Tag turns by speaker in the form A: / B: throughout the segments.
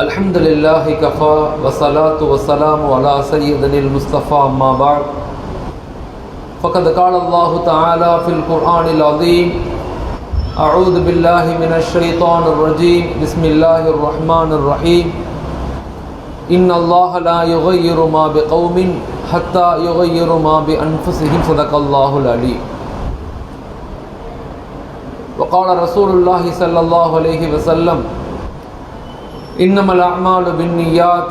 A: الحمد لله كفى والصلاة والسلام على سيدنا المصطفى أما بعد فقد قال الله تعالى في القرآن العظيم أعوذ بالله من الشيطان الرجيم بسم الله الرحمن الرحيم إن الله لا يغير ما بقوم حتى يغير ما بأنفسهم صدق الله العليم وقال رسول الله صلى الله عليه وسلم إنما الأعمال بالنيات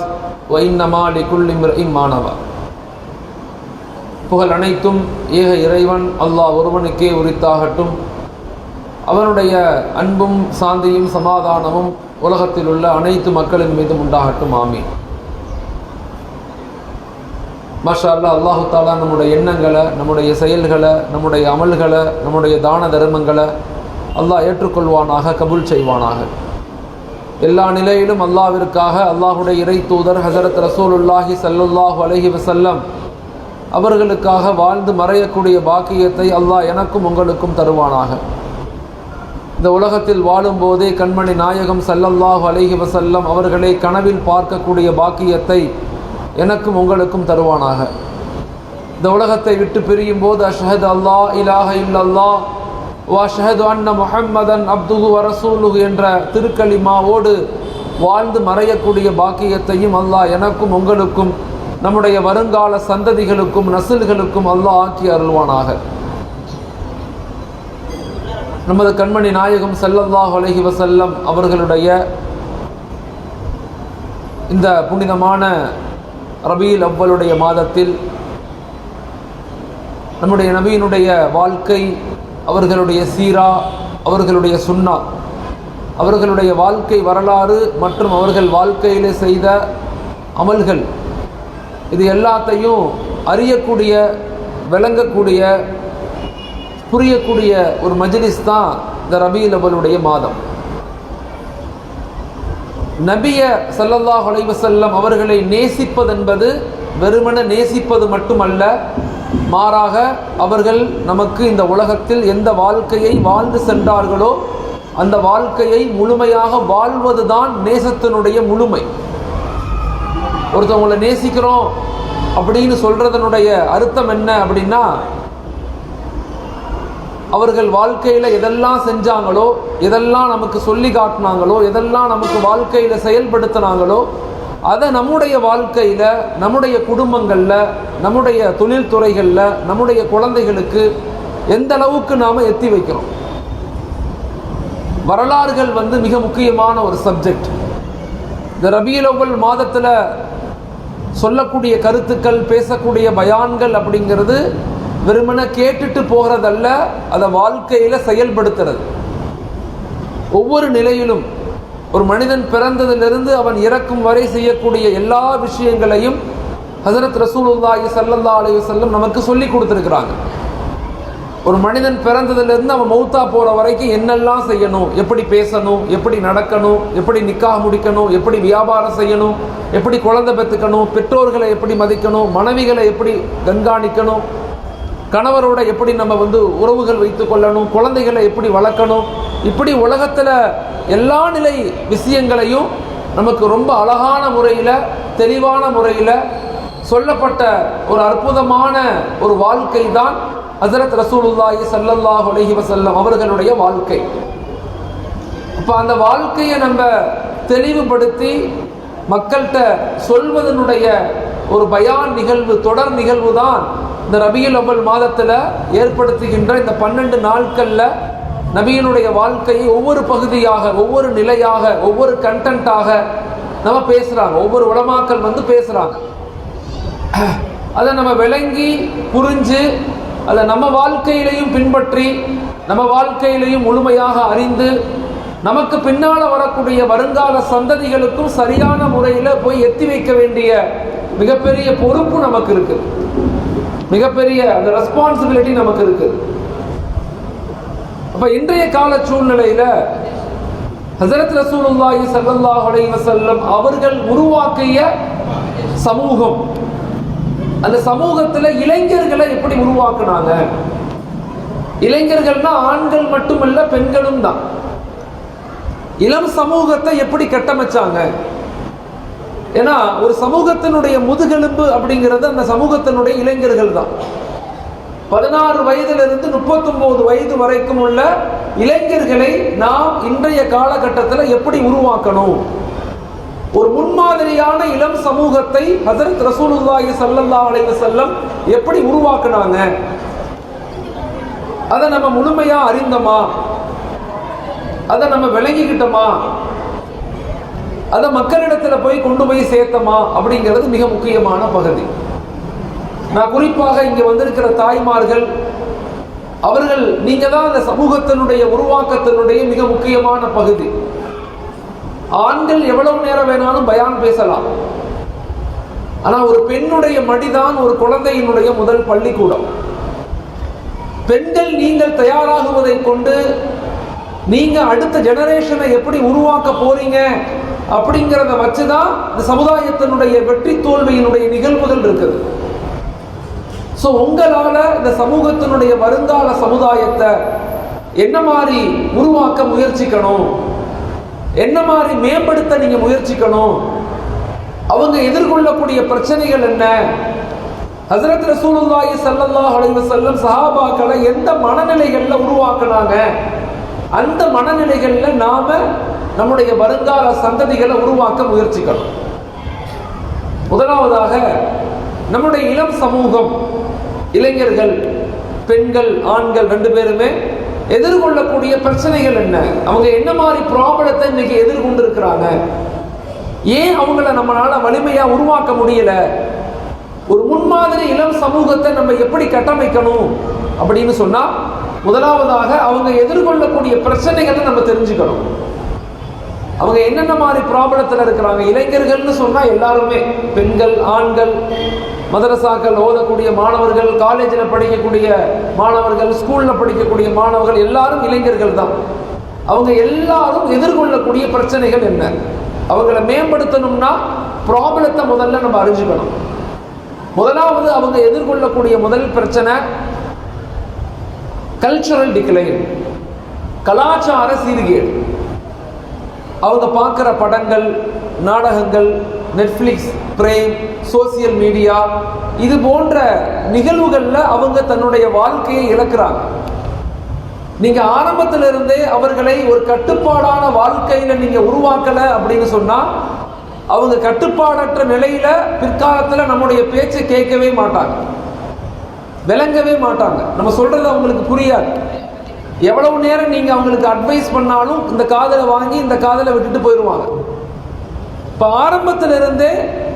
A: وإنما لكل امرئ ما نوى. புகழ் அனைத்தும் ஏக இறைவன் அல்லாஹ் ஒருவனுக்கே உரித்தாகட்டும். அவனுடைய அன்பும் சாந்தியும் சமாதானமும் உலகத்தில் உள்ள அனைத்து மக்களின் மீதும் உண்டாகட்டும். ஆமீன். மாஷா அல்லாஹ். அல்லாஹு தாலா நம்முடைய எண்ணங்களை, நம்முடைய செயல்களை, நம்முடைய அமல்களை, நம்முடைய தான தர்மங்களை அல்லாஹ் ஏற்றுக்கொள்வானாக, கபூல் செய்வானாக. எல்லா நிலையிலும் அல்லாஹ்விற்காக அல்லாஹுடைய இறை தூதர் ஹஸரத் ரசூலுல்லாஹி ஸல்லல்லாஹு அலைஹி வஸல்லம் அவர்களுக்காக வாழ்ந்து மறையக்கூடிய பாக்கியத்தை அல்லாஹ் எனக்கும் உங்களுக்கும் தருவானாக. இந்த உலகத்தில் வாழும்போதே கண்மணி நாயகம் ஸல்லல்லாஹு அலைஹி வஸல்லம் அவர்களை கனவில் பார்க்கக்கூடிய பாக்கியத்தை எனக்கும் உங்களுக்கும் தருவானாக. இந்த உலகத்தை விட்டு பிரியும் போது அஷ்ஹது அல்லா இலாஹ இல்லல்லாஹ் வ அஷ்ஹது அன்ன முஹம்மதன் அப்துஹு வ ரசூலுஹு என்ற திருக்கலிமாவோடு வாழ்ந்து மறையக்கூடிய பாக்கியத்தையும் அல்லாஹ் எனக்கும் உங்களுக்கும் நம்முடைய வருங்கால சந்ததிகளுக்கும் நஸ்ல்களுக்கும் அல்லாஹ் ஆக்கி அருள்வானாக. நமது கண்மணி நாயகம் ஸல்லல்லாஹு அலைஹி வஸல்லம் அவர்களுடைய இந்த புனிதமான ரபீல் அவ்வலுடைய மாதத்தில் நம்முடைய நபியினுடைய வாழ்க்கை, அவர்களுடைய சீரா, அவர்களுடைய சுன்னா, அவர்களுடைய வாழ்க்கை வரலாறு மற்றும் அவர்கள் வாழ்க்கையிலே செய்த அமல்கள், இது எல்லாத்தையும் அறியக்கூடிய, விளங்கக்கூடிய, புரியக்கூடிய ஒரு மஜ்லிஸ் தான் இந்த ரபீல் அவ்வலுடைய மாதம். நபிய ஸல்லல்லாஹு அலைஹி வஸல்லம் அவர்களை நேசிப்பதென்பது வெறுமன நேசிப்பது மட்டுமல்ல, மாறாக அவர்கள் நமக்கு இந்த உலகத்தில் எந்த வாழ்க்கையை வாழ்ந்து சென்றார்களோ அந்த வாழ்க்கையை முழுமையாக வாழ்வதுதான் நேசத்தினுடைய முழுமை. ஒருத்தவங்களை நேசிக்கிறோம் அப்படின்னு சொல்றதனுடைய அர்த்தம் என்ன அப்படின்னா, அவர்கள் வாழ்க்கையில் எதெல்லாம் செஞ்சாங்களோ, எதெல்லாம் நமக்கு சொல்லி காட்டினாங்களோ, எதெல்லாம் நமக்கு வாழ்க்கையில் செயல்படுத்தினாங்களோ அதை நம்முடைய வாழ்க்கையில், நம்முடைய குடும்பங்களில், நம்முடைய தொழில்துறைகளில், நம்முடைய குழந்தைகளுக்கு எந்த அளவுக்கு நாம் எத்தி வைக்கிறோம். வரலாறுகள் மிக முக்கியமான ஒரு சப்ஜெக்ட். இந்த ரபீல் அவ்வல் மாதத்தில் சொல்லக்கூடிய கருத்துக்கள், பேசக்கூடிய பயான்கள் அப்படிங்கிறது வெறுமன கேட்டுட்டு போகிறதல்ல, அதை வாழ்க்கையில் செயல்படுத்துறது. ஒவ்வொரு நிலையிலும் ஒரு மனிதன் பிறந்ததிலிருந்து அவன் இறக்கும் வரை செய்யக்கூடிய எல்லா விஷயங்களையும் ஹஸரத் ரசூலுல்லாஹி ஸல்லல்லாஹு அலைஹி வஸல்லம் நமக்கு சொல்லி கொடுத்துருக்குறாங்க. ஒரு மனிதன் பிறந்ததிலிருந்து அவன் மௌத்தா போகிற வரைக்கும் என்னெல்லாம் செய்யணும், எப்படி பேசணும், எப்படி நடக்கணும், எப்படி நிக்காஹ் முடிக்கணும், எப்படி வியாபாரம் செய்யணும், எப்படி குழந்தை பெற்றுக்கணும், பெற்றோர்களை எப்படி மதிக்கணும், மனைவிகளை எப்படி கண்காணிக்கணும், கணவரோட எப்படி நம்ம உறவுகள் வைத்து கொள்ளணும், குழந்தைகளை எப்படி வளர்க்கணும், இப்படி உலகத்தில் எல்லா நிலை விஷயங்களையும் நமக்கு ரொம்ப அழகான முறையில், தெளிவான முறையில் சொல்லப்பட்ட ஒரு அற்புதமான ஒரு வாழ்க்கை தான் ஹஸரத் ரசூலுல்லாஹி ஸல்லல்லாஹு அலைஹி வஸல்லம் அவர்களுடைய வாழ்க்கை. அப்போ அந்த வாழ்க்கையை நம்ம தெளிவுபடுத்தி மக்கள்கிட்ட சொல்வதனுடைய ஒரு பயான் நிகழ்வு, தொடர் நிகழ்வு தான் இந்த ரபீல் அவ்வல் மாதத்தில் ஏற்படுத்துகின்ற இந்த 12 நாட்களில் நபியினுடைய வாழ்க்கையை ஒவ்வொரு பகுதியாக, ஒவ்வொரு நிலையாக, ஒவ்வொரு கண்டென்ட்டாக நம்ம பேசுகிறாங்க. ஒவ்வொரு உலமாக்கள் பேசுகிறாங்க. அதை நம்ம விளங்கி புரிஞ்சு அதை நம்ம வாழ்க்கையிலையும் பின்பற்றி, நம்ம வாழ்க்கையிலையும் முழுமையாக அறிந்து, நமக்கு பின்னால் வரக்கூடிய வருங்கால சந்ததிகளுக்கும் சரியான முறையில் போய் எத்தி வைக்க வேண்டிய மிகப்பெரிய பொறுப்பு நமக்கு இருக்குது. மிகப்பெரிய அந்த ரெஸ்பான்சிபிலிட்டி நமக்கு இருக்குது. அப்போ இன்றைய கால சூழ்நிலையில் ஹஸரத் ரசூலுல்லாஹி ஸல்லல்லாஹு அலைஹி வஸல்லம் அவர்கள் உருவாக்கிய சமூகம், அந்த சமூகத்தில் இளைஞர்களை எப்படி உருவாக்குனாங்க? இளைஞர்கள்னா ஆண்கள் மட்டுமல்ல, பெண்களும் தான். இளம் சமூகத்தை எப்படி கட்டமைச்சாங்க? ஏன்னா ஒரு சமூகத்தினுடைய முதுகெலும்பு அப்படிங்கிறது அந்த சமூகத்தினுடைய இளைஞர்கள் தான். 16 வயதிலிருந்து 39 வயது வரைக்கும் உள்ள இளைஞர்களை நாம் இன்றைய காலகட்டத்தில் எப்படி உருவாக்கணும், ஒரு முன்மாதிரியான இளம் சமூகத்தை ஹஜ்ரத் ரசூலுல்லாஹி ஸல்லல்லாஹு அலைஹி வஸல்லம் எப்படி உருவாக்குனாங்க, அதை நம்ம முழுமையா அறிந்தோமா, அதை நம்ம விளங்கிக்கிட்டோமா, அதை மக்களிடத்தில் போய் கொண்டு போய் சேர்த்தோமா அப்படிங்கிறது மிக முக்கியமான பகுதி. நான் குறிப்பாக இங்கே வந்திருக்கிற தாய்மார்கள் அவர்கள் நீங்க தான் அந்த சமூகத்தினுடைய உருவாக்கத்தினுடைய மிக முக்கியமான பகுதி. ஆண்கள் எவ்வளவு நேரம் வேணாலும் பயான் பேசலாம், ஆனா ஒரு பெண்ணுடைய மடிதான் ஒரு குழந்தையினுடைய முதல் பள்ளிக்கூடம். பெண்கள் நீங்கள் தயாராகுவதை கொண்டு நீங்க அடுத்த ஜெனரேஷனை எப்படி உருவாக்க போறீங்க அப்படிங்கிறத வச்சுதான் இந்த சமுதாயத்தினுடைய வெற்றி தோல்வியினுடைய நிகழ்வுகள் இருக்குது. ஸோ உங்களால இந்த சமூகத்தினுடைய வருங்கால சமுதாயத்தை என்ன மாதிரி உருவாக்க முயற்சிக்கணும், என்ன மாதிரி மேம்படுத்த நீங்க முயற்சிக்கணும், அவங்க எதிர்கொள்ளக்கூடிய பிரச்சனைகள் என்ன, ஹஜ்ரத் ரசூலுல்லாஹி ஸல்லல்லாஹு அலைஹி வஸல்லம் சஹாபாக்களை எந்த மனநிலைகள்ல உருவாக்குனாங்க, அந்த மனநிலைகள்ல நாம நம்முடைய வருங்கால சந்ததிகளை உருவாக்க முயற்சிக்கணும். முதலாவதாக நம்முடைய இளம் சமூகம், இளைஞர்கள், பெண்கள், ஆண்கள் 2 பேருமே எதிர்கொள்ளக்கூடிய பிரச்சனைகள் என்ன, அவங்க என்ன மாதிரி ப்ராப்ளத்தை இன்னைக்கு எதிர்கொண்டு இருக்கிறாங்க, ஏன் அவங்கள நம்மளால வலிமையா உருவாக்க முடியல, ஒரு முன்மாதிரி இளம் சமூகத்தை நம்ம எப்படி கட்டமைக்கணும் அப்படின்னு சொன்னா முதலாவதாக அவங்க எதிர்கொள்ளக்கூடிய பிரச்சனைகளை நம்ம தெரிஞ்சுக்கணும். அவங்க என்னென்ன மாதிரி ப்ராப்ளத்தில் இருக்கிறாங்க. இளைஞர்கள்னு சொன்னா எல்லாருமே, பெண்கள், ஆண்கள், மதரசாக்கள் ஓதக்கூடிய மாணவர்கள், காலேஜில் படிக்கக்கூடிய மாணவர்கள், ஸ்கூலில் படிக்கக்கூடிய மாணவர்கள் எல்லாரும் இளைஞர்கள் தான். அவங்க எல்லாரும் எதிர்கொள்ளக்கூடிய பிரச்சனைகள் என்ன, அவங்கள மேம்படுத்தணும்னா ப்ராப்ளத்தை முதல்ல நம்ம அறிஞ்சுக்கணும். முதலாவது அவங்க எதிர்கொள்ளக்கூடிய முதல் பிரச்சனை கல்ச்சுரல் டிக்ளைன், கலாச்சார சீர்கேடு. அவங்க பார்க்குற படங்கள், நாடகங்கள், நெட்ஃப்ளிக்ஸ், பிரேம், சோசியல் மீடியா, இது போன்ற நிகழ்வுகளில் அவங்க தன்னுடைய வாழ்க்கையை இழக்கிறாங்க. நீங்க ஆரம்பத்திலிருந்தே அவர்களை ஒரு கட்டுப்பாடான வாழ்க்கையில நீங்க உருவாக்கல அப்படின்னு சொன்னா அவங்க கட்டுப்பாடற்ற நிலையில பிற்காலத்தில் நம்முடைய பேச்சை கேட்கவே மாட்டாங்க, விளங்கவே மாட்டாங்க. நம்ம சொல்றது அவங்களுக்கு புரியாது. எவ்வளவு நேரம் நீங்க அவங்களுக்கு அட்வைஸ் பண்ணாலும் இந்த காதலை வாங்கி இந்த காதலை விட்டுட்டு போயிடுவாங்க. இப்ப ஆரம்பத்திலிருந்தே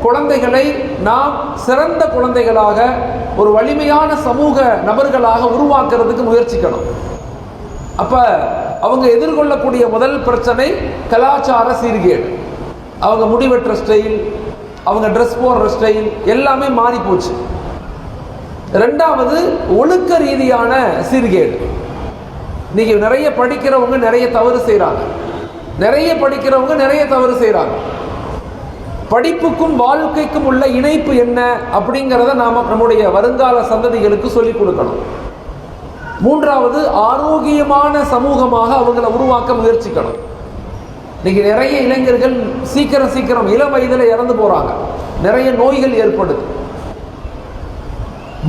A: குழந்தைகளை நாம் சிறந்த குழந்தைகளாக, ஒரு வலிமையான சமூக நபர்களாக உருவாக்குறதுக்கு முயற்சிக்கணும். அப்ப அவங்க எதிர்கொள்ளக்கூடிய முதல் பிரச்சனை கலாச்சார சீர்கேடு. அவங்க முடிவெற்ற ஸ்டைல், அவங்க ட்ரெஸ் போடுற ஸ்டைல் எல்லாமே மாறி போச்சு. ரெண்டாவது ஒழுக்க ரீதியான சீர்கேடு. இன்னைக்கு நிறைய படிக்கிறவங்க நிறைய தவறு செய்கிறாங்க, நிறைய படிக்கிறவங்க நிறைய தவறு செய்கிறாங்க. படிப்புக்கும் வாழ்க்கைக்கும் உள்ள இணைப்பு என்ன அப்படிங்கிறத நாம நம்முடைய வருங்கால சந்ததிகளுக்கு சொல்லிக் கொடுக்கணும். மூன்றாவது ஆரோக்கியமான சமூகமாக அவங்களை உருவாக்க முயற்சிக்கணும். இன்னைக்கு நிறைய இளைஞர்கள் சீக்கிரம் இளம் வயதில் இறந்து போறாங்க, நிறைய நோய்கள் ஏற்படுது.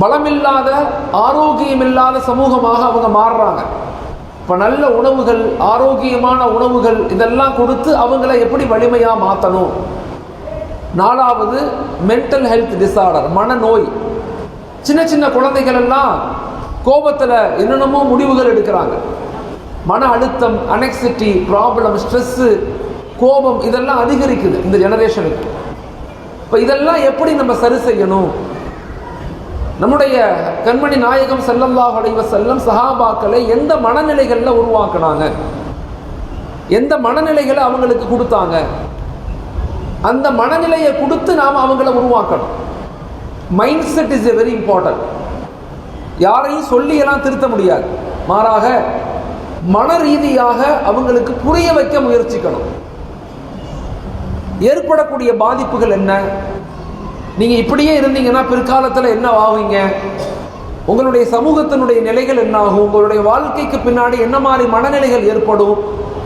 A: பலமில்லாத, ஆரோக்கியமில்லாத சமூகமாக அவங்க மாறுறாங்க. இப்போ நல்ல உணவுகள், ஆரோக்கியமான உணவுகள் இதெல்லாம் கொடுத்து அவங்கள எப்படி வலிமையா மாற்றணும். நாலாவது மென்டல் ஹெல்த் டிஸார்டர், மனநோய். சின்ன சின்ன குழந்தைகள் எல்லாம் கோபத்தில் என்னென்னமோ முடிவுகள் எடுக்கிறாங்க. மன அழுத்தம், அனெக்சிட்டி ப்ராப்ளம், ஸ்ட்ரெஸ்ஸு, கோபம் இதெல்லாம் அதிகரிக்குது இந்த ஜெனரேஷனுக்கு. இப்போ இதெல்லாம் எப்படி நம்ம சரி செய்யணும்? நம்முடைய கண்மணி நாயகம் ஸல்லல்லாஹு அலைஹி வஸல்லம் சஹாபாக்களை எந்த மனநிலைகளில் உருவாக்குனாங்க, எந்த மனநிலைகளை அவங்களுக்கு கொடுத்தாங்க, அந்த மனநிலையை கொடுத்து நாம் அவங்கள உருவாக்கணும். Mind set is a very important. யாரையும் சொல்லியெல்லாம் திருத்த முடியாது, மாறாக மன ரீதியாக அவங்களுக்கு புரிய வைக்க முயற்சிக்கணும். ஏற்படக்கூடிய பாதிப்புகள் என்ன, நீங்க இப்படியே இருந்தீங்கன்னா பிற்காலத்தில் என்ன ஆவீங்க, உங்களுடைய சமூகத்தினுடைய நிலைகள் என்ன ஆகும், உங்களுடைய வாழ்க்கைக்கு பின்னாடி என்ன மாதிரி மனநிலைகள் ஏற்படும்,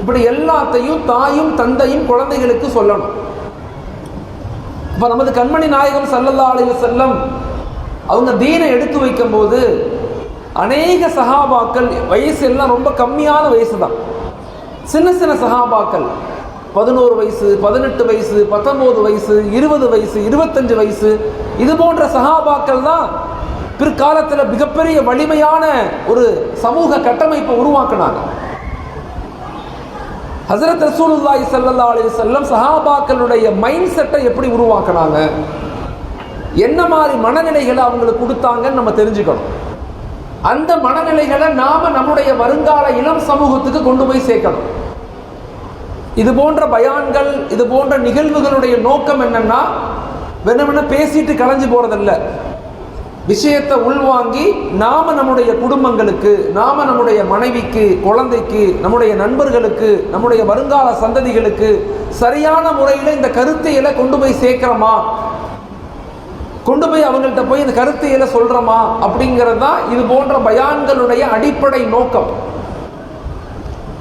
A: இப்படி எல்லாத்தையும் தாயும் தந்தையும் குழந்தைகளுக்கு சொல்லணும். இப்போ நமது கண்மணி நாயகம் ஸல்லல்லாஹு அலைஹி வஸல்லம் அவங்க தீனை எடுத்து வைக்கும் போது அநேக சஹாபாக்கள் வயசு எல்லாம் ரொம்ப கம்மியான வயசு தான். சின்ன சின்ன சஹாபாக்கள் 11 வயசு, 18 வயசு, 19 வயசு, 20 வயசு, 25 வயசு, இது போன்ற சஹாபாக்கள் தான் பிற்காலத்தில் மிகப்பெரிய வலிமையான ஒரு சமூக கட்டமைப்பை உருவாக்குனாங்க. ஹஸரத் ரசூலுல்லாஹி ஸல்லல்லாஹு அலைஹி வஸல்லம் சஹாபாக்களுடைய மைண்ட் செட்டை எப்படி உருவாக்குனாங்க, என்ன மாதிரி மனநிலைகளை அவங்களுக்கு கொடுத்தாங்கன்னு நம்ம தெரிஞ்சுக்கணும். அந்த மனநிலைகளை நாம நம்முடைய வருங்கால இளம் சமூகத்துக்கு கொண்டு போய் சேர்க்கணும். இது போன்ற பயான்கள், இது போன்ற நிகழ்வுகளுடைய நோக்கம் என்னன்னா வெறுமனே பேசிட்டு கலைஞ்சு போறதில்ல. விஷயத்தை உள்வாங்கி நாம நம்முடைய குடும்பங்களுக்கு, நாம நம்முடைய மனைவிக்கு, குழந்தைக்கு, நம்முடைய நண்பர்களுக்கு, நம்முடைய வருங்கால சந்ததிகளுக்கு சரியான முறையில் இந்த கருத்தையில கொண்டு போய் சேர்க்கிறோமா, கொண்டு போய் அவங்கள்ட்ட போய் இந்த கருத்தையில சொல்றோமா அப்படிங்கிறது தான் இது போன்ற பயான்களுடைய அடிப்படை நோக்கம்.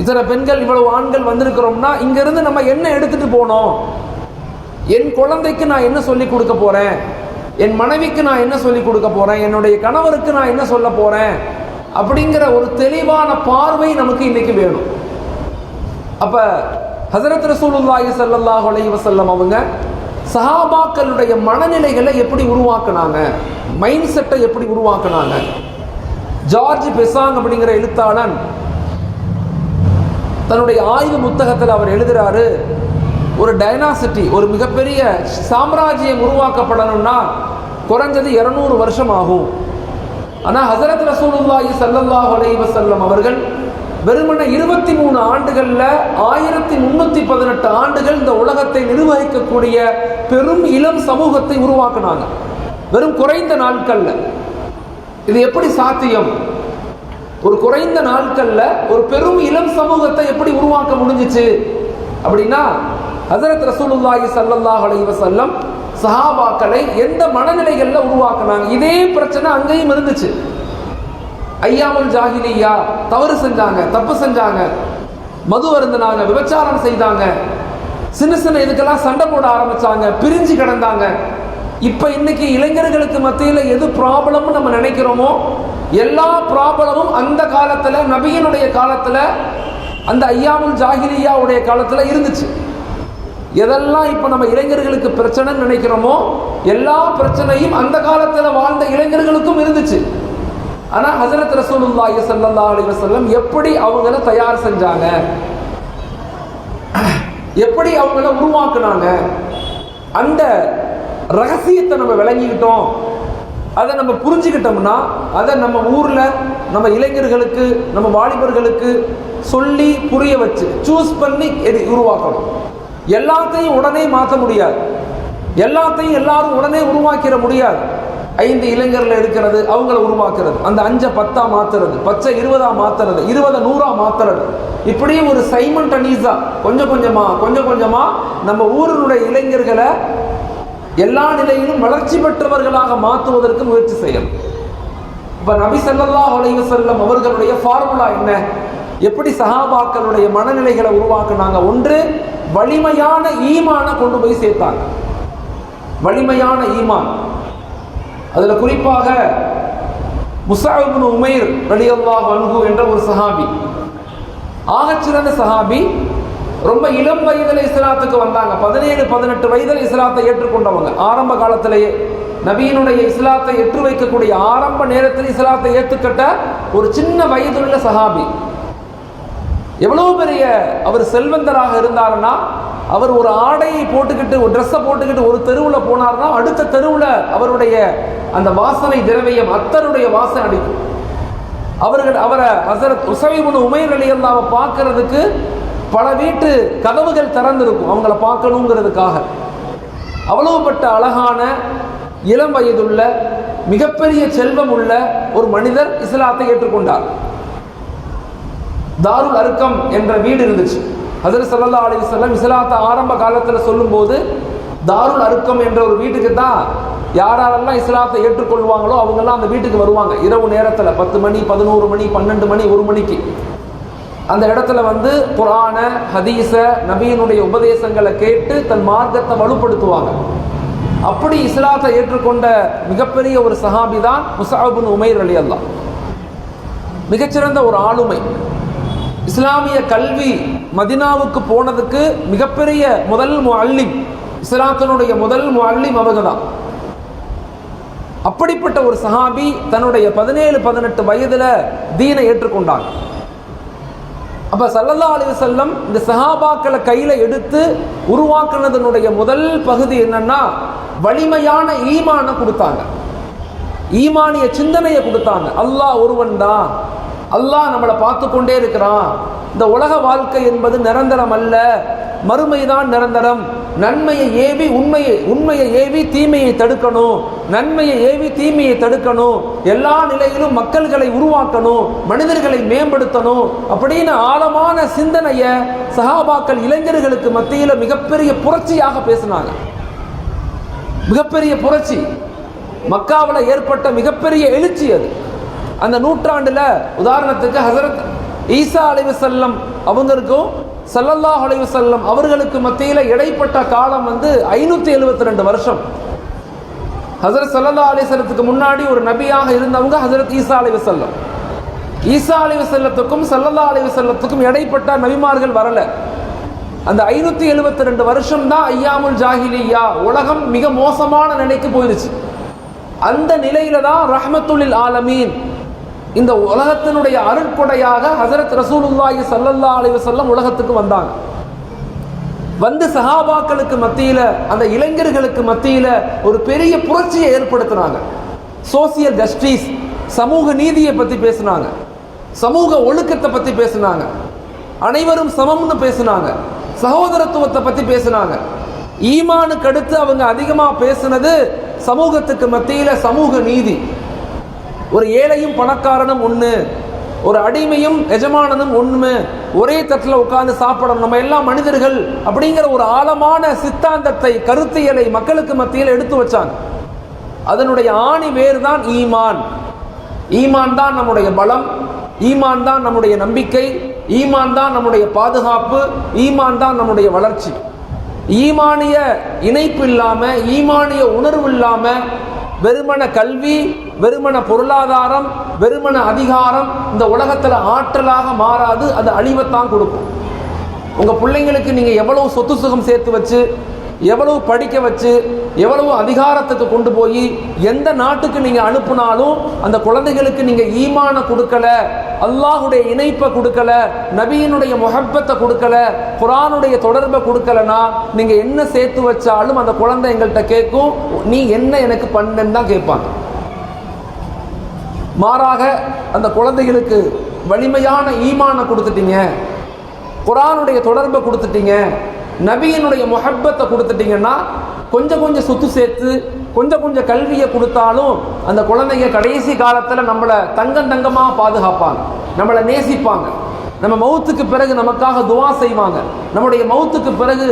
A: இத்தனை பெண்கள், இவ்வளவு ஆண்கள் வந்திருக்கிறோம்னா இங்கிருந்து நம்ம என்ன எடுத்துட்டு போனோம், என் குழந்தைக்கு நான் என்ன சொல்லி கொடுக்க போறேன், என் மனைவிக்கு நான் என்ன சொல்லி கொடுக்க போறேன், என்னுடைய கணவருக்கு நான் என்ன சொல்ல போறேன் அப்படிங்கிற ஒரு தெளிவான பார்வை நமக்கு இன்னைக்கு வேணும். அப்ப ஹஸரத் ரசூலுல்லாஹி ஸல்லல்லாஹு அலைஹி வஸல்லம் அவங்க சஹாபாக்களுடைய மனநிலைகளை எப்படி உருவாக்குனாங்க, மைண்ட் செட்டை எப்படி உருவாக்குனாங்க. ஜார்ஜ் பெசாங் அப்படிங்கிற எழுத்தாளன் தன்னுடைய ஆய்வு புத்தகத்தில் அவர் எழுதுறாரு, ஒரு டைனாசிட்டி, ஒரு மிகப்பெரிய சாம்ராஜ்யம் உருவாக்கப்படணும்னா குறைஞ்சது 200 வருஷம் ஆகும். ஆனால் ஹஸரத் ரசூலுல்லாஹி ஸல்லல்லாஹு அலைஹி வஸல்லம் அவர்கள் வெறுமனே 23 ஆண்டுகளில் 1318 ஆண்டுகள் இந்த உலகத்தை நிர்வகிக்கக்கூடிய பெரும் இளம் சமூகத்தை உருவாக்குனாங்க, வெறும் குறைந்த நாட்கள்ல. இது எப்படி சாத்தியம்? ஒரு குறைந்த நாட்கள்ல ஒரு பெரும் இளம் சமூகத்தை எப்படி உருவாக்க முடிஞ்சிச்சு அப்படின்னா, ஹஸரத் ரசூலுல்லாஹி ஸல்லல்லாஹு அலைஹி வஸல்லம் சஹாபாக்களை எந்த மனநிலைகள்ல உருவாக்குனாங்க. இதே பிரச்சனை அங்கேயும் இருந்துச்சு. ஐயாமுல் ஜாஹிலியா, தவறு செஞ்சாங்க, தப்பு செஞ்சாங்க, மது அருந்தினாங்க, விபச்சாரம் செய்தாங்க, சின்ன சின்ன இதுக்கெல்லாம் சண்டை போட ஆரம்பிச்சாங்க, பிரிஞ்சு கிடந்தாங்க. இப்ப இன்னைக்கு இளைஞர்களுக்கு மத்தியில் எது ப்ராப்ளம்னு நம்ம நினைக்கிறோமோ எல்லா ப்ராப்ளமும் அந்த காலத்துல, நபியினுடைய காலத்துல, அந்த ஐயாமுல் ஜாஹிலியாவுடைய காலத்துல இருந்துச்சு. எதெல்லாம் இப்ப நம்ம இளைஞர்களுக்கு பிரச்சனைன்னு நினைக்கிறோமோ எல்லா பிரச்சனையும் அந்த காலத்துல வாழ்ந்த இளைஞர்களுக்கும் இருந்துச்சு. ஆனா ஹஸரத் ரசூலுல்லாஹி ஸல்லல்லாஹு அலைஹி வஸல்லம் எப்படி அவங்கள தயார் செஞ்சாங்க, எப்படி அவங்கள உருவாக்குனாங்க, அந்த ரகசியத்தை நம்ம விளங்கிக்கிட்டோம், அதை நம்ம புரிஞ்சுக்கிட்டோம்னா அதை நம்ம ஊர்ல நம்ம இளைஞர்களுக்கு, நம்ம வாலிபர்களுக்கு சொல்லி புரிய வச்சு சூஸ் பண்ணி உருவாக்கணும். எல்லாத்தையும் உடனே மாற்ற முடியாது, எல்லாத்தையும் எல்லாரும் உடனே உருவாக்கிட முடியாது. 5 இளைஞர்ல இருக்கிறது அவங்கள உருவாக்குறது, அந்த 5 10 மாத்துறது, 10 20 மாத்துறது, 20 100 மாத்துறது, இப்படி ஒரு சைமல்டேனியஸா கொஞ்சம் கொஞ்சமா நம்ம ஊரினுடைய இளைஞர்களை எல்லா நிலையிலும் வளர்ச்சி பெற்றவர்களாக மாற்றுவதற்கு முயற்சி செய்யணும். இப்ப நபி ஸல்லல்லாஹு அலைஹி வஸல்லம் அவர்களுடைய ஃபார்முலா என்ன, எப்படி சஹாபாக்களுடைய மனநிலைகளை உருவாக்குனாங்க? ஒன்று, வலிமையான ஈமான கொண்டு போய் சேர்த்தாங்க. வலிமையான ஈமான், அதுல குறிப்பாக முஸ்அப் இப்னு உமைர் ரலியல்லாஹு அன்ஹு என்ற ஒரு சஹாபி, ஆகச்சிறந்த சஹாபி. ரொம்ப இளம் வயதில் இஸ்லாத்துக்கு வந்தாங்க. 17-18 வயதில் இஸ்லாத்தை ஏற்றுக்கொண்டவங்க. ஆரம்ப காலத்திலேயே நபியினுடைய இஸ்லாத்தை ஏற்று வைக்கக்கூடிய ஆரம்ப நேரத்தில் இஸ்லாத்தை ஏற்றுக்கட்ட ஒரு சின்ன வயதுள்ள சஹாபி. எவ்வளவு பெரிய அவர் செல்வந்தராக இருந்தாருன்னா, அவர் ஒரு ஆடையை போட்டுக்கிட்டு, ஒரு ட்ரெஸ்ஸை போட்டுக்கிட்டு ஒரு தெருவில் போனார்னா அடுத்த தெருவில் அவருடைய அந்த வாசனை திரவியம், அத்தருடைய வாசனை அடிக்கும். அவரை ஹஸரத் உஸைப் இப்னு உமைர் ரலியல்லாஹு அன்ஹு பார்க்கறதுக்கு பல வீட்டு கதவுகள் திறந்திருக்கும், அவங்கள பார்க்கணுங்கிறதுக்காக. அவ்வளவுப்பட்ட அழகான இளம் வயதுள்ள மிகப்பெரிய செல்வம் உள்ள ஒரு மனிதர் இஸ்லாத்தை ஏற்றுக்கொண்டார். தாருல் அர்கம் என்ற வீடு இருந்துச்சு. ஹஸரத் ஸல்லல்லாஹு அலைஹி வஸல்லம் இஸ்லாத்தை ஆரம்ப காலத்தில் சொல்லும்போது தாருல் அர்கம் என்ற ஒரு வீட்டுக்கு தான் யாரெல்லாம் இஸ்லாத்தை ஏற்றுக்கொள்வாங்களோ அவங்கெல்லாம் அந்த வீட்டுக்கு வருவாங்க. இரவு நேரத்தில் 10 மணி, 11 மணி, 12 மணி, 1 மணிக்கு அந்த இடத்துல வந்து குர்ஆன, ஹதீஸ, நபியினுடைய உபதேசங்களை கேட்டு தன் மார்க்கத்தை வலுப்படுத்துவாங்க. அப்படி இஸ்லாத்தை ஏற்றுக்கொண்ட மிகப்பெரிய ஒரு சஹாபி தான் முஸ்அப் பின் உமைர் ரலியல்லாஹு. மிகச்சிறந்த ஒரு ஆளுமை. இஸ்லாமிய கல்வி மதினாவுக்கு போனதுக்கு மிகப்பெரிய முதல் முஅல்லிம், இஸ்லாத்தினுடைய முதல் முஅல்லிம் அவங்க தான். அப்படிப்பட்ட ஒரு சஹாபி தன்னுடைய 17-18 வயதுல தீனை ஏற்றுக்கொண்டாங்க. அப்ப ஸல்லல்லாஹு அலைஹி வஸல்லம் இந்த சஹாபாக்களை கையில எடுத்து உருவாக்குனதனுடைய முதல் பகுதி என்னன்னா, வலிமையான ஈமான கொடுத்தாங்க, ஈமானிய சிந்தனையை கொடுத்தாங்க. அல்லாஹ் ஒருவன் தான், அல்லாஹ் நம்மளை பார்த்து கொண்டே இருக்கிறான், இந்த உலக வாழ்க்கை என்பது நிரந்தரம் அல்ல, மறுமைதான் நிரந்தரம், நன்மையை ஏவி உண்மையை ஏவி தீமையை தடுக்கணும், நன்மையை ஏவி தீமையை தடுக்கணும், எல்லா நிலையிலும் மக்கள்களை உருவாக்கணும், மனிதர்களை மேம்படுத்தணும் அப்படின்னு ஆழமான சிந்தனையை சஹாபாக்கள் இளைஞர்களுக்கு மத்தியில் மிகப்பெரிய புரட்சியாக பேசினாங்க. மிகப்பெரிய புரட்சி, மக்காவில் ஏற்பட்ட மிகப்பெரிய எழுச்சி அது. அந்த நூற்றாண்டுல உதாரணத்துக்கு ஹஸரத் ஈசா அலைஹிஸ்ஸலாம் அவங்களுக்கும் ஸல்லல்லாஹு அலைஹி வஸல்லம் அவர்களுக்கு மத்தியில் இடைப்பட்ட காலம் 572 வருஷம். ஹஸரத் ஸல்லல்லாஹு அலைஹி வஸல்லத்துக்கு முன்னாடி ஒரு நபியாக இருந்தவங்க ஹஸரத் ஈசா அலைஹிஸ்ஸலாம். ஈசா அலைஹிஸ்ஸலத்துக்கும் ஸல்லல்லாஹு அலைஹி வஸல்லத்துக்கும் இடைப்பட்ட நபிமார்கள் வரல. அந்த 572 வருஷம் தான் ஐயாமுல் ஜாஹிலியா, உலகம் மிக மோசமான நிலைக்கு போயிருச்சு. அந்த நிலையில தான் ரஹ்மத்துல் ஆலமீன், இந்த உலகத்தினுடைய அருட்கொடையாக ஹஸரத் ரசூலுல்லாஹி ஸல்லல்லாஹு அலைஹி வஸல்லம் உலகத்துக்கு வந்தாங்க. வந்து சஹாபாக்களுக்கு மத்தியில, அந்த இளைஞர்களுக்கு மத்தியில ஒரு பெரிய புரட்சியை ஏற்படுத்தினாங்க. சோசியல் ஜஸ்டிஸ், சமூக நீதியை பத்தி பேசினாங்க, சமூக ஒழுக்கத்தை பத்தி பேசினாங்க, அனைவரும் சமம்னு பேசினாங்க, சகோதரத்துவத்தை பத்தி பேசினாங்க. ஈமானுக்கு அடுத்து அவங்க அதிகமா பேசினது சமூகத்துக்கு மத்தியில சமூக நீதி. ஒரு ஏழையும் பணக்காரனும் ஒன்று, ஒரு அடிமையும் எஜமானனும் ஒன்று, ஒரே தட்டில் உட்கார்ந்து சாப்பிடணும், நம்ம எல்லாம் மனிதர்கள் அப்படிங்கிற ஒரு ஆழமான சித்தாந்தத்தை, கருத்தியலை மக்களுக்கு மத்தியில் எடுத்து வச்சாங்க. அதனுடைய ஆணி வேறு தான் ஈமான். ஈமான் தான் நம்முடைய பலம், ஈமான் தான் நம்முடைய நம்பிக்கை, ஈமான் தான் நம்முடைய பாதுகாப்பு, ஈமான் தான் நம்முடைய வளர்ச்சி. ஈமானிய இணைப்பு இல்லாம, ஈமானிய உணர்வு இல்லாம வெறுமன கல்வி, வெறுமன பொருளாதாரம், வெறுமன அதிகாரம் இந்த உலகத்துல ஆற்றலாக மாறாது, அது அழிவைத்தான் கொடுக்கும். உங்க பிள்ளைங்களுக்கு நீங்க எவ்வளவு சொத்து சுகம் சேர்த்து வச்சு, எவ்வளவு படிக்க வச்சு, எவ்வளவு அதிகாரத்துக்கு கொண்டு போய் எந்த நாட்டுக்கு நீங்க அனுப்புனாலும் அந்த குழந்தைகளுக்கு நீங்க ஈமான கொடுக்கல, அல்லாஹுடைய இணைப்பை கொடுக்கல, நபியினுடைய முஹப்பத்தை கொடுக்கல, குர்ஆனுடைய தொடர்பை கொடுக்கலனா நீங்க என்ன சேர்த்து வச்சாலும் அந்த குழந்தை எங்கள்கிட்ட கேட்கும், நீ என்ன எனக்கு பண்ணன்னு தான் கேட்பாங்க. மாறாக அந்த குழந்தைகளுக்கு வலிமையான ஈமான கொடுத்துட்டீங்க, குர்ஆனுடைய தொடர்பை கொடுத்துட்டீங்க, நபியினுடைய முஹப்பத்தை கொடுத்துட்டீங்கன்னா கொஞ்சம் கொஞ்சம் சொத்து சேர்த்து கொஞ்சம் கொஞ்சம் கல்வியை கொடுத்தாலும் அந்த குழந்தைங்க கடைசி காலத்தில் நம்மளை தங்கமாக பாதுகாப்பாங்க, நம்மளை நேசிப்பாங்க, நம்ம மௌத்துக்கு பிறகு நமக்காக துவா செய்வாங்க, நம்முடைய மௌத்துக்கு பிறகு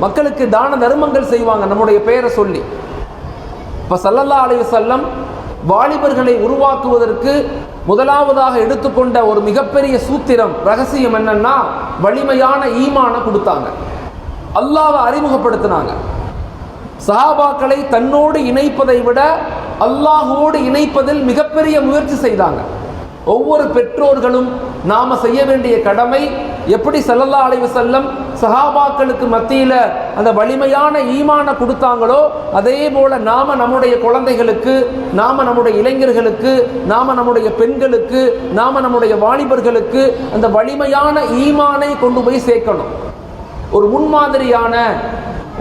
A: மக்களுக்கு தான தர்மங்கள் செய்வாங்க நம்முடைய பெயரை சொல்லி. இப்போ ஸல்லல்லாஹு அலைஹி வஸல்லம் வாலிபர்களை உருவாக்குவதற்கு முதலாவதாக எடுத்துக்கொண்ட ஒரு மிகப்பெரிய சூத்திரம், ரகசியம் என்னன்னா, வலிமையான ஈமான கொடுத்தாங்க, அல்லாஹ்வை அறிமுகப்படுத்தினாங்க. சஹாபாக்களை தன்னோடு இணைப்பதை விட அல்லாஹோடு இணைப்பதில் மிகப்பெரிய முயற்சி செய்தாங்க. ஒவ்வொரு பெற்றோர்களும் நாம செய்ய வேண்டிய கடமை, எப்படி ஸல்லல்லாஹு அலைஹி வஸல்லம் சஹாபாக்களுக்கு மத்தியில அந்த வலிமையான ஈமான கொடுத்தாங்களோ அதே போல நாம நம்முடைய குழந்தைகளுக்கு, நாம நம்முடைய இளைஞர்களுக்கு, நாம நம்முடைய பெண்களுக்கு, நாம நம்முடைய வாலிபர்களுக்கு அந்த வலிமையான ஈமானை கொண்டு போய் சேர்க்கணும். ஒரு முன்மாதிரியான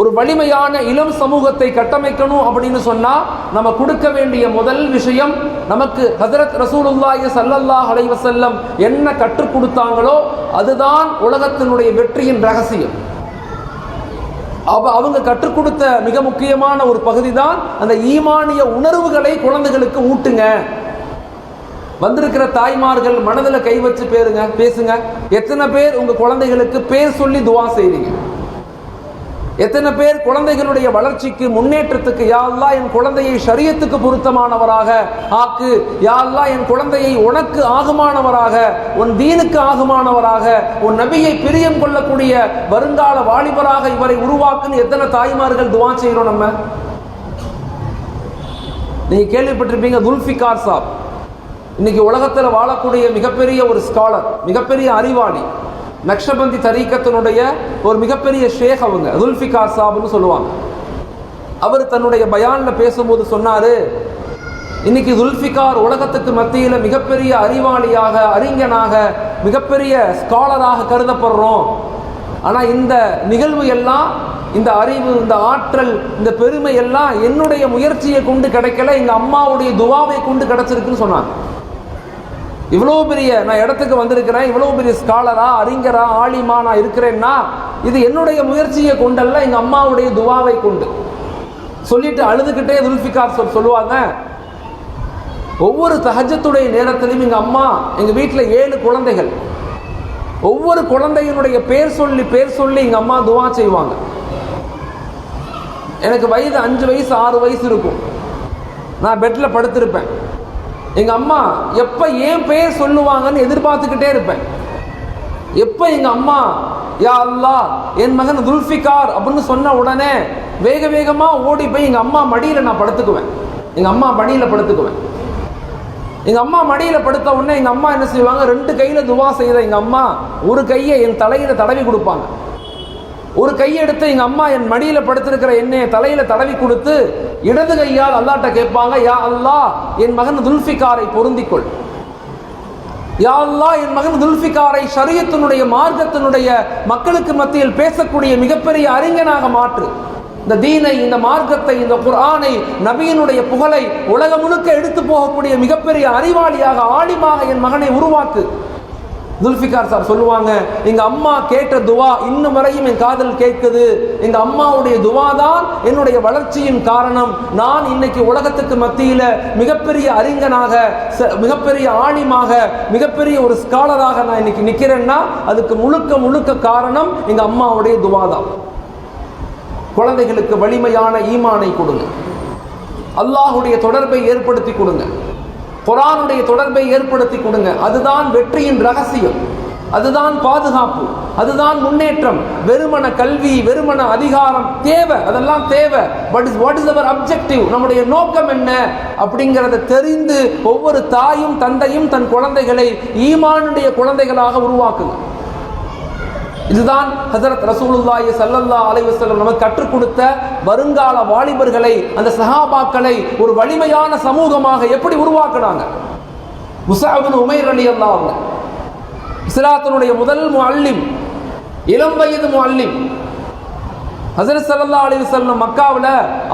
A: ஒரு வலிமையான இளம் சமூகத்தை கட்டமைக்கணும் அப்படின்னு சொன்னா நம்ம கொடுக்க வேண்டிய முதல் விஷயம், நமக்கு ஹஜ்ரத் ரசூலுல்லாஹி ஸல்லல்லாஹு அலைஹி வஸல்லம் என்ன கற்றுக் கொடுத்தாங்களோ அதுதான் உலகத்தினுடைய வெற்றியின் ரகசியம். அவங்க கற்றுக் கொடுத்த மிக முக்கியமான ஒரு பகுதி தான் அந்த ஈமானிய உணர்வுகளை குழந்தைகளுக்கு ஊட்டுங்க. வந்திருக்கிற தாய்மார்கள் மனதில் கை வச்சு பேசுங்க. எத்தனை பேர் உங்க குழந்தைகளுக்கு பேர் சொல்லி துவா செய்றீங்க? எத்தனை பேர் குழந்தைகளுடைய வளர்ச்சிக்கு, முன்னேற்றத்துக்கு, யா அல்லாஹ் என் குழந்தையை ஷரியத்துக்கு பொருத்தமானவராக ஆக்கு, யா அல்லாஹ் என் குழந்தையை உனக்கு ஆகுமானவராக, உன் தீனுக்கு ஆகுமானவராக, உன் நபியை பிரியம் கொள்ளக்கூடிய வருங்கால வாலிபராக இவரை உருவாக்குன்னு எத்தனை தாய்மார்கள் துவா செய்கிறோம்? நம்ம நீங்கள் கேள்விப்பட்டிருப்பீங்க துல்ஃபிகார் சாப். இன்னைக்கு உலகத்தில் வாழக்கூடிய மிகப்பெரிய ஒரு ஸ்காலர், மிகப்பெரிய அறிவாளி, நக்ஷபந்தி தரீக்கத்தினுடைய ஒரு மிகப்பெரிய ஷேக் அவங்க, துல்ஃபிகார் சாப்னு சொல்லுவாங்க. அவர் தன்னுடைய பயான்ல பேசும்போது சொன்னாரு, இன்னைக்கு துல்ஃபிகார் உலகத்துக்கு மத்தியில் மிகப்பெரிய அறிவாளியாக, அறிஞனாக, மிகப்பெரிய ஸ்காலராக கருதப்படுறோம். ஆனால் இந்த நிகழ்வு எல்லாம், இந்த அறிவு, இந்த ஆற்றல், இந்த பெருமை எல்லாம் என்னுடைய முயற்சியை கொண்டு கிடைக்கல, எங்க அம்மாவுடைய துவாவை கொண்டு கிடைச்சிருக்குன்னு சொன்னாங்க. இவ்வளோ பெரிய நான் இடத்துக்கு வந்திருக்கிறேன், இவ்வளோ பெரிய ஸ்காலரா, அறிஞரா, ஆலிமா நான் இருக்கிறேன்னா இது என்னுடைய முயற்சியை கொண்டல்ல, எங்க அம்மாவுடைய துவாவை கொண்டு சொல்லிட்டு அழுதுகிட்டே துல்ஃபிகார் சொல்லுவாங்க, ஒவ்வொரு தஹஜ்ஜுடைய நேரத்திலையும் எங்க அம்மா, எங்க வீட்டில் 7 குழந்தைகள், ஒவ்வொரு குழந்தையினுடைய பேர் சொல்லி எங்க அம்மா துவா செய்வாங்க. எனக்கு வயது 5 வயசு 6 வயசு இருக்கும். நான் பெட்டில் படுத்திருப்பேன். எங்க அம்மா எப்ப ஏன் பெயர் சொல்லுவாங்கன்னு எதிர்பார்த்துக்கிட்டே இருப்பேன். எப்ப எங்க அம்மா யா அல்லாஹ் என் மகன் துல்ஃபிகார் அப்படின்னு சொன்ன உடனே வேக வேகமா ஓடி போய் எங்க அம்மா மடியில நான் படுத்துக்குவேன். எங்க அம்மா மடியில படுத்துக்குவேன். எங்க அம்மா மடியில படுத்த உடனே எங்க அம்மா என்ன செய்வாங்க, 2 கையில துவா செய்த எங்க அம்மா ஒரு கையை என் தலையில தடவி கொடுப்பாங்க. ஒரு கையை எடுத்து எங்க அம்மா என் மடியில படுத்திருக்கிற என்னை தலையில தடவி கொடுத்து இடது கையால் அல்லாஹ்ட்ட கேட்பாங்க, யா அல்லாஹ் என் மகன் துல்ஃபிகாரை பொருந்திக்கொள், யா அல்லாஹ் என் மகன் துல்ஃபிகாரை ஷரியத்தினுடைய மார்க்கத்தினுடைய மக்களுக்கு மத்தியில் பேசக்கூடிய மிகப்பெரிய அறிஞனாக மாற்று, இந்த தீனை, இந்த மார்க்கத்தை, இந்த குர்ஆனை, நபியினுடைய புகழை உலகம் முழுக்க எடுத்து போகக்கூடிய மிகப்பெரிய அறிவாளியாக, ஆலிமாக என் மகனை உருவாக்கு. துல்ஃபிகார் சார் சொல்லுவாங்க, எங்க அம்மா கேட்ட துவா இன்னும் வரையும் என் காதல் கேட்குது. எங்க அம்மாவுடைய துவா தான் என்னுடைய வளர்ச்சியின் காரணம். நான் இன்னைக்கு உலகத்துக்கு மத்தியில மிகப்பெரிய அறிஞனாக, மிகப்பெரிய ஆலிமாக, மிகப்பெரிய ஒரு ஸ்காலராக நான் இன்னைக்கு நிக்கிறேன்னா அதுக்கு முழுக்க காரணம் எங்க அம்மாவுடைய துவா தான். குழந்தைகளுக்கு வலிமையான ஈமானை கொடுங்க, அல்லாஹுடைய தொடர்பை ஏற்படுத்தி கொடுங்க, குர்ஆனுடைய தொடர்பை ஏற்படுத்தி கொடுங்க. அதுதான் வெற்றியின் ரகசியம், அதுதான் பாதுகாப்பு, அதுதான் முன்னேற்றம். வெறுமன கல்வி, வெறுமன அதிகாரம் தேவை, அதெல்லாம் தேவை. வாட் இஸ் அவர் அப்ஜெக்டிவ், நம்முடைய நோக்கம் என்ன அப்படிங்கிறத தெரிந்து ஒவ்வொரு தாயும் தந்தையும் தன் குழந்தைகளை ஈமானுடைய குழந்தைகளாக உருவாக்குங்க. இதுதான் ஹஜ்ரத் ரசூலுல்லாஹி ஸல்லல்லாஹு அலைஹி வஸல்லம் நமக்கு கற்றுக் கொடுத்த வருங்கால வாலிபர்களை, அந்த சஹாபாக்களை ஒரு வலிமையான சமூகமாக எப்படி உருவாக்குனாங்க. முஸஅப் இப்னு உமைர் ரலியல்லாஹு அன்ஹு இஸ்லாத்தினுடைய முதல் முஅல்லிம், இளம் வயது முஅல்லிம். ஹஜ்ரத் ஸல்லல்லாஹு அலைஹி வஸல்லம் மக்காவில்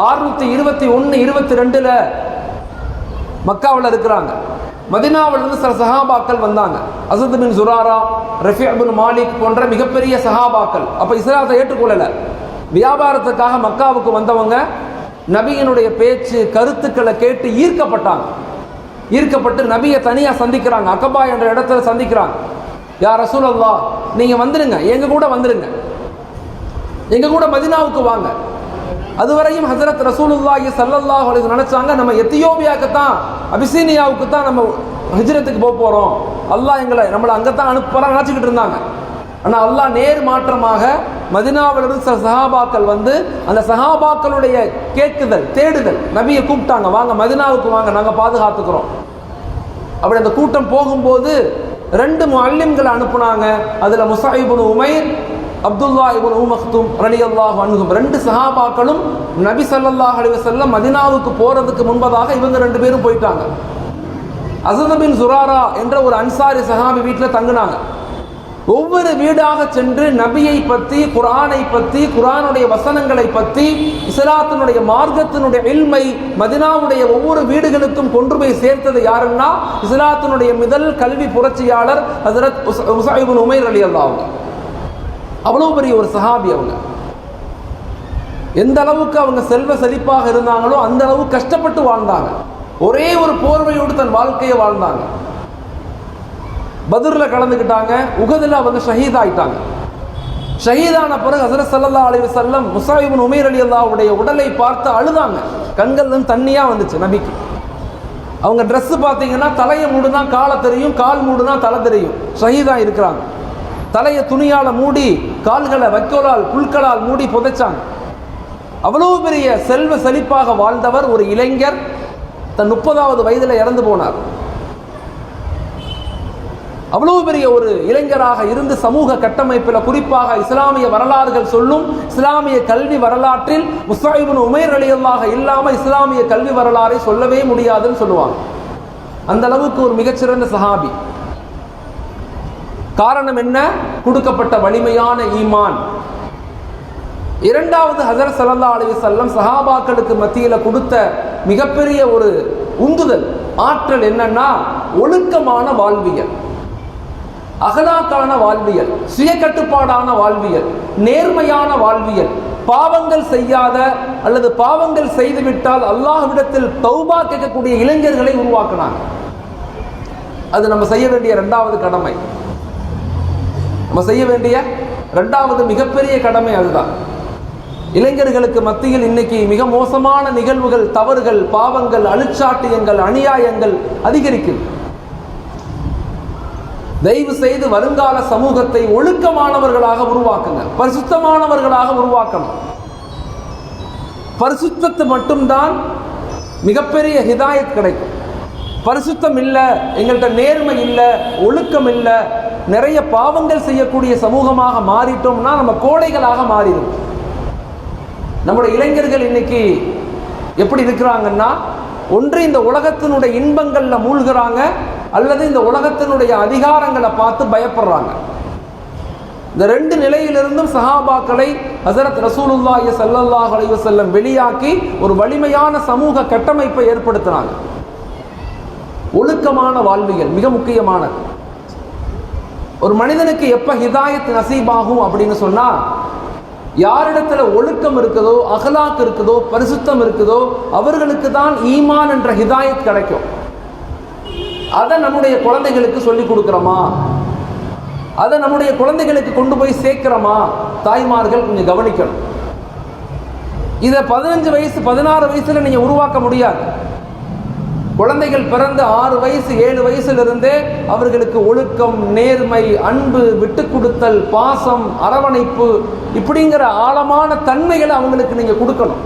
A: 621-22 மக்காவில் இருக்கிறாங்க. மதீனாவிலிருந்து சில சஹாபாக்கள் வந்தாங்க. அஸத் பின் ஜுராரா, ரஃபி' பின் மாலிக் போன்ற மிகப்பெரிய சஹாபாக்கள். அப்போ இஸ்லாத்தை ஏற்றுக்கொள்ளலை. வியாபாரத்துக்காக மக்காவுக்கு வந்தவங்க நபியினுடைய பேச்சு, கருத்துக்களை கேட்டு ஈர்க்கப்பட்டு நபியை தனியாக சந்திக்கிறாங்க. அகபா என்ற இடத்துல சந்திக்கிறாங்க. யா ரசூலல்லாஹ், நீங்கள் வந்துடுங்க, எங்கள் கூட வந்துடுங்க, எங்கள் கூட மதீனாவுக்கு வாங்க. அதுவரையும் ஹஜ்ரத் ரசூலுல்லாஹி ஸல்லல்லாஹு அலைஹி வஸல்லம் நினைச்சாங்க, நம்ம எத்தியோப்பியாவுக்கு தான், அபிசீனியாவுக்கு தான் நம்ம ஹிஜ்ரத்துக்கு போக போகிறோம், அல்லாஹ் நம்மளை அங்கே தான் அனுப்புறான்னு நினச்சிக்கிட்டு இருந்தாங்க. ஆனால் அல்லாஹ் நேர் மாற்றமாக மதீனாவிலிருந்து சில சஹாபாக்கள் வந்து அந்த சஹாபாக்களுடைய கேட்குதல், தேடுதல், நபியை கூப்பிட்டாங்க, வாங்க மதீனாவுக்கு வாங்க, நாங்கள் பாதுகாத்துக்கிறோம். அப்படி அந்த கூட்டம் போகும்போது 2 முஅல்லிம்களை அனுப்புனாங்க. அதில் முஸஅப் இப்னு உமைர், அப்துல்லா இப்னு மக்தூம் ரலியல்லாஹு அன்ஹும் 2 சஹாபாக்களும் நபி ஸல்லல்லாஹு அலைஹி வஸல்லம் மதீனாவுக்கு போறதுக்கு முன்பதாக இவங்க 2 பேரும் போயிட்டாங்க. அஸத் பின் ஜுராரா என்ற ஒரு அன்சாரி சஹாபி வீட்டில் தங்கினாங்க. ஒவ்வொரு வீடாக சென்று நபியை பற்றி, குர்ஆனை பற்றி, குர்ஆனுடைய வசனங்களை பற்றி, இஸ்லாத்தினுடைய மார்க்கத்தினுடைய இல்மை மதீனாவுடைய ஒவ்வொரு வீடுகளுக்கும் கொண்டு போய் சேர்த்தது யாருன்னா இஸ்லாத்தினுடைய முதல் கல்வி புரட்சியாளர் ஹஜ்ரத் முஸஅப் இப்னு உமைர் ரலியல்லாஹு அன்ஹு. அவ்வளவு பெரிய ஒரு சஹாபி. அவங்க எந்த அளவுக்கு அவங்க செல்வ செழிப்பாக இருந்தாங்களோ அந்த அளவு கஷ்டப்பட்டு வாழ்ந்தாங்க. ஒரே ஒரு போர்வையோடு தன் வாழ்க்கையை வாழ்ந்தாங்க. பத்ர்ல கலந்துக்கிட்டாங்க. உஹதுல அவங்க ஷஹீத் ஆயிட்டாங்க. ஷஹீதான பிறகு ஹஜ்ரத் ஸல்லல்லாஹு அலைஹி வஸல்லம் முஸஅப் இப்னு உமைர் ரலியல்லாஹுடைய உடலை பார்த்து அழுதாங்க. கண்கள்ல தண்ணியா வந்துச்சு நபிக்கு. அவங்க ட்ரெஸ் பார்த்தீங்கன்னா தலையை மூடுனா காலை தெரியும், கால் மூடுனா தலை தெரியும். ஷஹீதா இருக்கிறாங்க. தலையை துணியால மூடி, கால்களை வைக்கோலால், புல்களால் மூடி புதைச்சாங்க. அவ்வளவு பெரிய செல்வ செழிப்பாக வாழ்ந்தவர் ஒரு இளைஞர். தன் 30வது வயதில் இறந்து போனார். அவ்வளவு பெரிய ஒரு இளைஞராக இருந்து சமூக கட்டமைப்பில், குறிப்பாக இஸ்லாமிய வரலாறுகள் சொல்லும் இஸ்லாமிய கல்வி வரலாற்றில் முஸ்அப் இப்னு உமைர் ரலியல்லாஹு இல்லாமல் இஸ்லாமிய கல்வி வரலாறை சொல்லவே முடியாதுன்னு சொல்லுவாங்க. அந்த அளவுக்கு ஒரு மிகச்சிறந்த சஹாபி. காரணம் என்ன? கொடுக்கப்பட்ட வலிமையான ஈமான். இரண்டாவது ஹஜ்ரத் ஸல்லல்லாஹு அலைஹி வஸல்லம் சஹாபாக்களுக்கு மத்தியில் கொடுத்த மிகப்பெரிய ஒரு உந்துதல், ஆற்றல் என்னன்னா ஒழுக்கமான வாழ்வியல், அகலாக்கான வாழ்வியல், சுய கட்டுப்பாடான வாழ்வியல், நேர்மையான வாழ்வியல், பாவங்கள் செய்யாத அல்லது பாவங்கள் செய்துவிட்டால் அல்லாஹ்விடத்தில் தௌபா கேட்கக்கூடிய இளைஞர்களை உருவாக்கினாங்க. அது நம்ம செய்ய வேண்டிய இரண்டாவது கடமை. நம்ம செய்ய வேண்டிய இரண்டாவது மிகப்பெரிய கடமை அதுதான். இளைஞர்களுக்கு மத்தியில் இன்னைக்கு மிக மோசமான நிகழ்வுகள், தவறுகள், பாவங்கள், அழுச்சாட்டியங்கள், அநியாயங்கள் அதிகரிக்கும். தயவு செய்து வருங்கால சமூகத்தை ஒழுக்கமானவர்களாக உருவாக்குங்க, பரிசுத்தமானவர்களாக உருவாக்கணும். பரிசுத்தத்து மட்டும்தான் மிகப்பெரிய ஹிதாயத் கிடைக்கும். பரிசுத்தம் இல்லை, எங்கள்கிட்ட நேர்மை இல்லை, ஒழுக்கம் இல்லை, நிறைய பாவங்கள் செய்யக்கூடிய சமூகமாக மாறிட்டோம்னா நம்ம கோழைகளாக மாறிடும். நம்முடைய இளைஞர்கள் இன்னைக்கு எப்படி இருக்கிறாங்கன்னா, ஒன்று இந்த உலகத்தினுடைய இன்பங்களில் மூழ்கிறாங்க, அல்லது இந்த உலகத்தினுடைய அதிகாரங்களை பார்த்து பயப்படுறாங்க. இந்த ரெண்டு நிலையிலிருந்தும் சஹாபாக்களை ஹஸரத் ரசூலுல்லாஹி ஸல்லல்லாஹு அலைஹி வஸல்லம் வெளியாக்கி ஒரு வலிமையான சமூக கட்டமைப்பை ஏற்படுத்தினாங்க. ஒழுக்கமான வாழ்வியல் மிக முக்கியமானது. ஒரு மனிதனுக்கு எப்ப ஹிதாயத் நசீபாகும் அப்படின்னு சொன்னா, யாரிடத்துல ஒழுக்கம் இருக்குதோ, அகலாக் இருக்குதோ, பரிசுத்தம் இருக்குதோ, அவர்களுக்கு தான் ஈமான் என்ற ஹிதாயத் கிடைக்கும். அதை நம்முடைய குழந்தைகளுக்கு சொல்லிக் கொடுக்கிறோமா, அதை நம்முடைய குழந்தைகளுக்கு கொண்டு போய் சேர்க்கிறோமா? தாய்மார்கள் கொஞ்சம் கவனிக்கணும். இதை 15 வயசு 16 வயசுல நீங்க உருவாக்க முடியாது. குழந்தைகள் பிறந்து 6 வயசு 7 வயசுலிருந்தே அவர்களுக்கு ஒழுக்கம், நேர்மை, அன்பு, விட்டு கொடுத்தல், பாசம், அரவணைப்பு இப்படிங்கிற ஆழமான தன்மைகளை அவங்களுக்கு நீங்க கொடுக்கணும்.